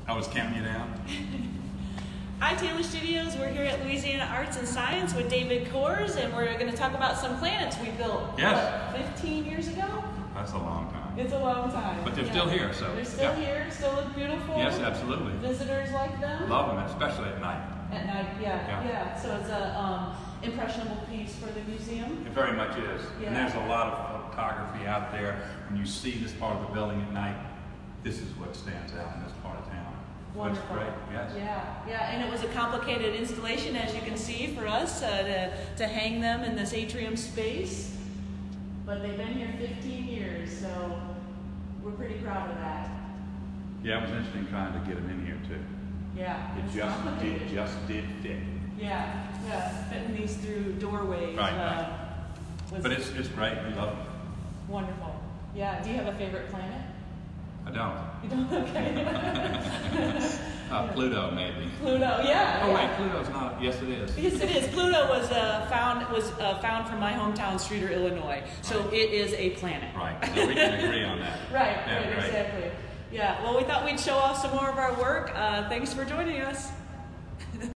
I was counting you down. Hi, Taylor Studios. We're here at Louisiana Arts and Science with David Kors, and we're going to talk about some planets we built. Yes. What, 15 years ago? That's a long time. It's a long time. But they're still here, so. They're still here, still look beautiful. Yes, absolutely. Visitors like them. Love them, especially at night. At night, yeah. So it's a impressionable piece for the museum. It very much is. Yeah. And there's a lot of photography out there. When you see this part of the building at night, this is what stands out in this part of town. Wonderful. That's great, yes. Yeah, and it was a complicated installation, as you can see, for us to hang them in this atrium space. But they've been here 15 years, so we're pretty proud of that. Yeah, it was interesting trying to get them in here too. Yeah, It just did fit. Yeah, fitting these through doorways. Right. But it's great. We love them. Wonderful. Yeah. Do you have a favorite planet? I don't. You don't? Okay. Pluto, maybe. Pluto, yeah. Oh wait, Pluto's not. Yes, it is. Yes, it is. Pluto was found from my hometown, Streeter, Illinois. So Right. it is a planet. Right. So we can agree on that. Right. Yeah, Right. Exactly. Yeah. Well, we thought we'd show off some more of our work. Thanks for joining us.